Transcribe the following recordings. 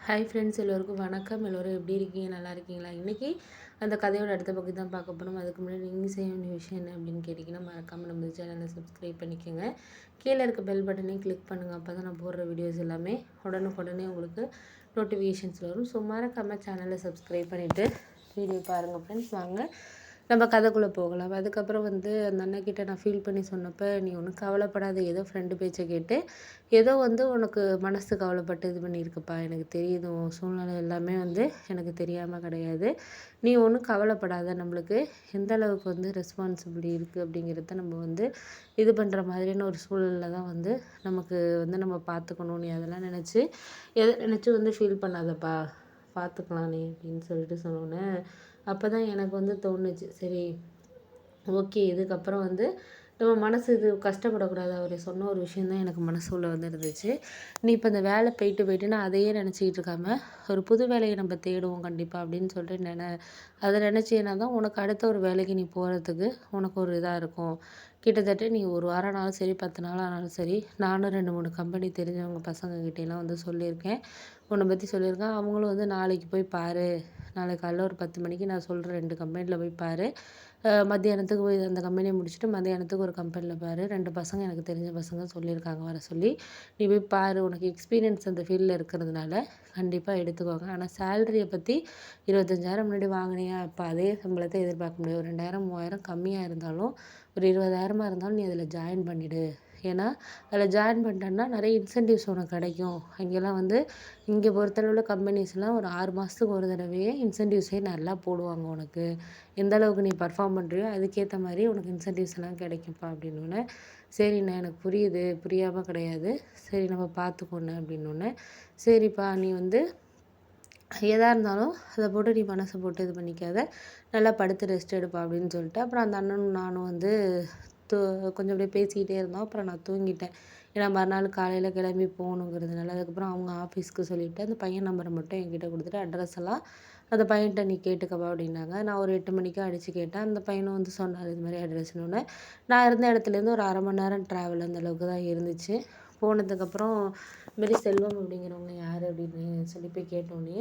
Hi friends, எல்லோருக்கும் வணக்கம். எல்லோரும் எப்படி இருக்கீங்க? நல்லா இருக்கீங்களா? இன்றைக்கி அந்த கதையோட அடுத்த பகுதி தான் பார்க்க போகிறோம். அதுக்கு முன்னாடி நீங்கள் செய்ய வேண்டிய விஷயம் என்ன அப்படின்னு கேட்டிங்கன்னா, மறக்காமல் நம்ம சேனலை சப்ஸ்கிரைப் பண்ணிக்கோங்க. கீழே இருக்க பெல் பட்டனையும் கிளிக் பண்ணுங்கள். அப்போ தான் நான் போடுற வீடியோஸ் எல்லாமே உடனுக்குடனே உங்களுக்கு நோட்டிஃபிகேஷன்ஸ் வரும். ஸோ மறக்காமல் சேனலை சப்ஸ்கிரைப் பண்ணிவிட்டு வீடியோ பாருங்கள் ஃப்ரெண்ட்ஸ். வாங்க நம்ம கதைக்குள்ளே போகலாம். அதுக்கப்புறம் அந்த அண்ணக்கிட்ட நான் ஃபீல் பண்ணி சொன்னப்போ, நீ ஒன்றும் கவலைப்படாத, ஏதோ ஃப்ரெண்டு பேச்சை கேட்டு ஏதோ உனக்கு மனசு கவலைப்பட்டு இது பண்ணியிருக்குப்பா. எனக்கு தெரியுது உன் சூழ்நிலை எல்லாமே எனக்கு தெரியாமல் கிடையாது. நீ ஒன்றும் கவலைப்படாத. நம்மளுக்கு எந்த அளவுக்கு ரெஸ்பான்சிபிலிட்டி இருக்குது அப்படிங்கிறத நம்ம இது பண்ணுற மாதிரியான ஒரு சூழலில் தான் நமக்கு நம்ம பார்த்துக்கணும். நீ அதெல்லாம் நினச்சி எதை நினச்சி ஃபீல் பண்ணாதப்பா, பார்த்துக்கலாம் நீ அப்படின்னு சொல்லிட்டு சொன்னோன்னே, அப்போ தான் எனக்கு தோணுச்சு, சரி ஓகே, இதுக்கப்புறம் நம்ம மனசு இது கஷ்டப்படக்கூடாது. அவர் சொன்ன ஒரு விஷயம் தான் எனக்கு மனசு உள்ள இருந்துச்சு. நீ இப்போ இந்த வேலை போயிட்டு நான் அதையே நினச்சிக்கிட்டு இருக்காமல் ஒரு புது வேலையை நம்ம தேடுவோம் கண்டிப்பாக அப்படின்னு சொல்லிட்டு அதை நினச்சேன்னா தான் உனக்கு அடுத்த ஒரு வேலைக்கு நீ போகிறதுக்கு உனக்கு ஒரு இதாக இருக்கும். கிட்டத்தட்ட நீ ஒரு வாரம் ஆனாலும் சரி, 10 நாள் ஆனாலும் சரி, நானும் 2-3 கம்பெனி தெரிஞ்சவங்க பசங்கக்கிட்டேலாம் சொல்லியிருக்கேன். உன்னை பற்றி சொல்லியிருக்கேன். அவங்களும் நாளைக்கு போய் பாரு, நாளைக்கு காலைல ஒரு 10 மணிக்கு நான் சொல்கிற 2 கம்பெனியில் போய் பாரு, மத்தியானத்துக்கு போய் அந்த கம்பெனியை முடிச்சுட்டு மத்தியானத்துக்கு ஒரு கம்பெனியில் பாரு, 2 பசங்க எனக்கு தெரிஞ்ச பசங்க சொல்லியிருக்காங்க வர சொல்லி, நீ போய் பாரு, உனக்கு எக்ஸ்பீரியன்ஸ் அந்த ஃபீல்டில் இருக்கிறதுனால கண்டிப்பாக எடுத்துக்கோங்க. ஆனால் சேலரியை பற்றி 25,000 முன்னாடி வாங்கினியா, இப்போ அதே சம்பளத்தை எதிர்பார்க்க முடியாது. ஒரு 2,000 3,000 கம்மியாக இருந்தாலும் ஒரு 20,000 இருந்தாலும் நீ அதில் ஜாயின் பண்ணிவிடு. ஏன்னா அதில் ஜாயின் பண்ணிட்டேன்னா நிறைய இன்சென்டிவ்ஸ் உனக்கு கிடைக்கும். அங்கெல்லாம் இங்கே பொறுத்தளவில் கம்பெனிஸ்லாம் ஒரு 6 மாதத்துக்கு ஒரு தடவையே இன்சென்டிவ்ஸே நல்லா போடுவாங்க. உனக்கு எந்த அளவுக்கு நீ பர்ஃபார்ம் பண்ணுறியோ அதுக்கேற்ற மாதிரி உனக்கு இன்சென்டிவ்ஸ் எல்லாம் கிடைக்கும்ப்பா அப்படின்னோடனே, சரிண்ணே எனக்கு புரியுது, புரியாமல் கிடையாது, சரி நம்ம பார்த்துக்கோண்ணே அப்படின்னோடனே, சரிப்பா நீ எதாக இருந்தாலும் அதை போட்டு நீ மனசை போட்டு இது பண்ணிக்காத, நல்லா படுத்து ரெஸ்ட் எடுப்பா அப்படின்னு சொல்லிட்டு, அப்புறம் அந்த அண்ணனும் நானும் தூ கொஞ்சம் அப்படியே பேசிக்கிட்டே இருந்தோம். அப்புறம் நான் தூங்கிட்டேன். ஏன்னா மறுநாள் காலையில் கிளம்பி போகணுங்கிறதுனால. அதுக்கப்புறம் அவங்க ஆஃபீஸ்க்கு சொல்லிவிட்டு அந்த பையன் நம்பரை மட்டும் என்கிட்ட கொடுத்துட்டு, அட்ரஸ் எல்லாம் அந்த பையன்கிட்ட நீ கேட்டுக்கப்பா அப்படின்னாங்க. நான் ஒரு 8 மணிக்கு அடித்து கேட்டேன். அந்த பையனும் சொன்னார் இது மாதிரி அட்ரஸ்னோடனே, நான் இருந்த இடத்துலேருந்து ஒரு 1/2 மணி நேரம் ட்ராவல் அந்த அளவுக்கு தான் இருந்துச்சு. போனதுக்கப்புறம் இதுமாரி செல்வம் அப்படிங்கிறவங்க யார் அப்படின்னு சொல்லி போய் கேட்டோன்னே,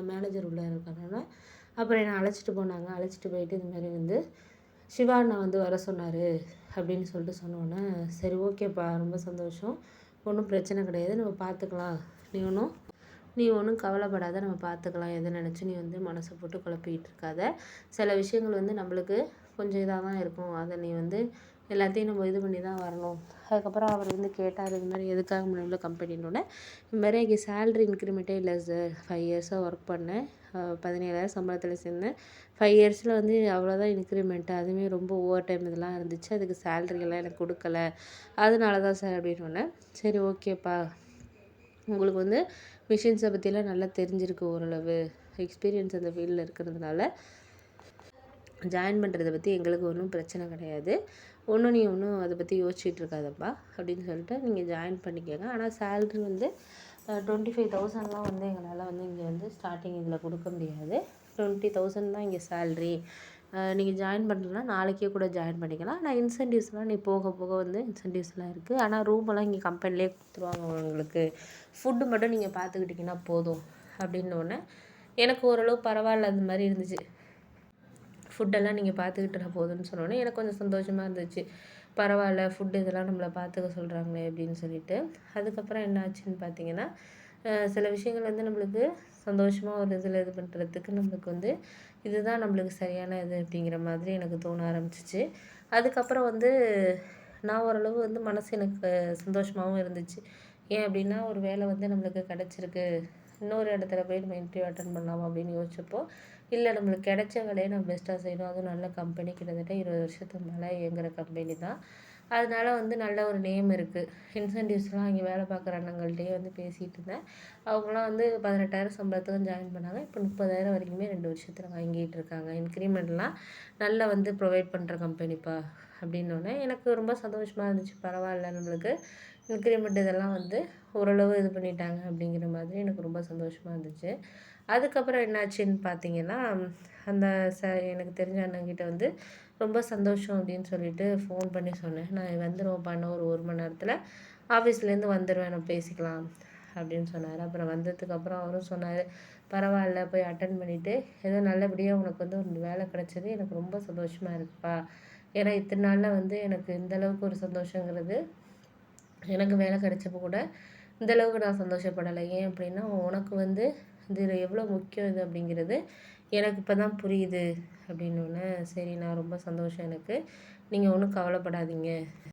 மேனேஜர் உள்ளே இருக்காங்கன்னா, அப்புறம் என்னை அழைச்சிட்டு போனாங்க. அழைச்சிட்டு போயிட்டு இதுமாரி சிவா அண்ணா வர சொன்னார் அப்படின்னு சொல்லிட்டு சொன்னோன்னே, சரி ஓகேப்பா, ரொம்ப சந்தோஷம், ஒன்றும் பிரச்சனை கிடையாது, நம்ம பார்த்துக்கலாம், நீ ஒன்றும் கவலைப்படாத, நம்ம பார்த்துக்கலாம், எதை நினச்சி நீ மனசை போட்டு குழப்பிக்கிட்டு இருக்காத. சில விஷயங்கள் நம்மளுக்கு கொஞ்சம் இதாக தான் இருக்கும், அதை நீ எல்லாத்தையும் நம்ம இது பண்ணி தான் வரணும். அதுக்கப்புறம் அவர் கேட்டார், இது மாதிரி எதுக்காக முன்னாடி கம்பெனின்னொன்னே, இது மாதிரி இங்கே சேலரி இன்க்ரிமெண்ட்டே இல்லை சார், 5 இயர்ஸாக ஒர்க் பண்ணேன், 17,000 சம்பளத்தில் சேர்ந்தேன், 5 இயர்ஸில் அவ்வளோதான் இன்க்ரிமெண்ட்டு, அதுவுமே ரொம்ப ஓவர் டைம் இதெல்லாம் இருந்துச்சு, அதுக்கு சேலரியெல்லாம் எனக்கு கொடுக்கல, அதனால தான் சார் அப்படின்னோடனே, சரி ஓகேப்பா, உங்களுக்கு மிஷின்ஸை பற்றிலாம் நல்லா தெரிஞ்சிருக்கு, ஓரளவு எக்ஸ்பீரியன்ஸ் அந்த ஃபீல்டில் இருக்கிறதுனால ஜாயின் பண்ணுறதை பற்றி எங்களுக்கு ஒன்றும் பிரச்சனை கிடையாது, நீ ஒன்றும் அதை பற்றி யோசிச்சுட்டு இருக்காதப்பா அப்படின்னு சொல்லிட்டு நீங்கள் ஜாயின் பண்ணிக்கோங்க. ஆனால் சேல்ரி 25,000லாம் எங்களால் இங்கே ஸ்டார்டிங் இதில் கொடுக்க முடியாது. 20,000 தான் இங்கே சேல்ரி. நீங்கள் ஜாயின் பண்ணுறதுனா நாளைக்கே கூட ஜாயின் பண்ணிக்கலாம். ஆனால் இன்சென்டிவ்ஸ்லாம் நீ போக போக இன்சென்டிவ்ஸ்லாம் இருக்குது. ஆனால் ரூமெல்லாம் இங்கே கம்பெனிலே கொடுத்துருவாங்க உங்களுக்கு, ஃபுட்டு மட்டும் நீங்கள் பார்த்துக்கிட்டிங்கன்னா போதும் அப்படின்னோடனே எனக்கு ஓரளவு பரவாயில்ல அந்த மாதிரி இருந்துச்சு. ஃபுட்டெல்லாம் நீங்கள் பார்த்துக்கிட்டா போதும்னு சொன்னோன்னே எனக்கு கொஞ்சம் சந்தோஷமாக இருந்துச்சு. பரவாயில்ல, ஃபுட்டு இதெல்லாம் நம்மளை பார்த்துக்க சொல்கிறாங்களே அப்படின்னு சொல்லிட்டு. அதுக்கப்புறம் என்ன ஆச்சுன்னு பார்த்தீங்கன்னா, சில விஷயங்கள் நம்மளுக்கு சந்தோஷமாக ஒரு இதில் இது பண்ணுறதுக்கு நம்மளுக்கு இதுதான் நம்மளுக்கு சரியான இது அப்படிங்கிற மாதிரி எனக்கு தோண ஆரம்பிச்சிச்சு. அதுக்கப்புறம் நான் ஓரளவு மனசு எனக்கு சந்தோஷமாகவும் இருந்துச்சு. ஏன் அப்படின்னா, ஒரு வேலை நம்மளுக்கு கிடச்சிருக்கு, இன்னொரு இடத்துல போய் நம்ம இன்டர்வியூ அட்டன் பண்ணலாமா அப்படின்னு யோசிச்சப்போ, இல்லை நம்மளுக்கு கிடைச்ச வேலையை நம்ம பெஸ்ட்டாக செய்யணும், அதுவும் நல்ல கம்பெனி, கிட்டத்தட்ட 20 வருஷத்துக்கு மேலே இயங்குகிற கம்பெனி தான், அதனால நல்ல ஒரு நேம் இருக்குது. இன்சென்டிவ்ஸ்லாம் இங்கே வேலை பார்க்குற அண்ணங்கள்கிட்டயே பேசிகிட்டு இருந்தேன். அவங்களாம் 18,000 சம்பளத்துக்கும் ஜாயின் பண்ணாங்க. இப்போ 30,000 வரைக்குமே 2 வருஷத்தில் வாங்கிட்டு இருக்காங்க. இன்க்ரிமெண்ட்லாம் நல்லா ப்ரொவைட் பண்ணுற கம்பெனிப்பா அப்படின்னோடனே எனக்கு ரொம்ப சந்தோஷமாக இருந்துச்சு. பரவாயில்ல, நம்மளுக்கு இன்க்ரிமெண்ட் இதெல்லாம் ஓரளவு இது பண்ணிட்டாங்க அப்படிங்கிற மாதிரி எனக்கு ரொம்ப சந்தோஷமாக இருந்துச்சு. அதுக்கப்புறம் என்னாச்சுன்னு பார்த்தீங்கன்னா, அந்த எனக்கு தெரிஞ்ச அண்ணங்கிட்ட ரொம்ப சந்தோஷம் அப்படின்னு சொல்லிட்டு ஃபோன் பண்ணி சொன்னேன். நான் வந்துடுவேன்ப்பா, இன்னும் ஒரு 1 மணி நேரத்தில் ஆஃபீஸ்லேருந்து வந்துடுவேன், நம்ம பேசிக்கலாம் அப்படின்னு சொன்னார். அப்புறம் வந்ததுக்கப்புறம் அவரும் சொன்னார், பரவாயில்ல போய் அட்டன் பண்ணிவிட்டு ஏதோ நல்லபடியாக உனக்கு வந்து ஒரு வேலை கிடச்சது எனக்கு ரொம்ப சந்தோஷமாக இருக்குப்பா. ஏன்னா இத்தனை நாளில் வந்து எனக்கு இந்த அளவுக்கு ஒரு சந்தோஷங்கிறது எனக்கு வேலை கிடைச்சப்போ கூட இந்த அளவுக்கு நான் சந்தோஷப்படலை. ஏன் அப்படின்னா உனக்கு வந்து இது எவ்வளோ முக்கியம் இது அப்படிங்கிறது எனக்கு இப்போ தான் புரியுது அப்படின்னோடனே, சரி நான் ரொம்ப சந்தோஷம் எனக்கு. நீங்கள் ஒன்றும் கவலைப்படாதீங்க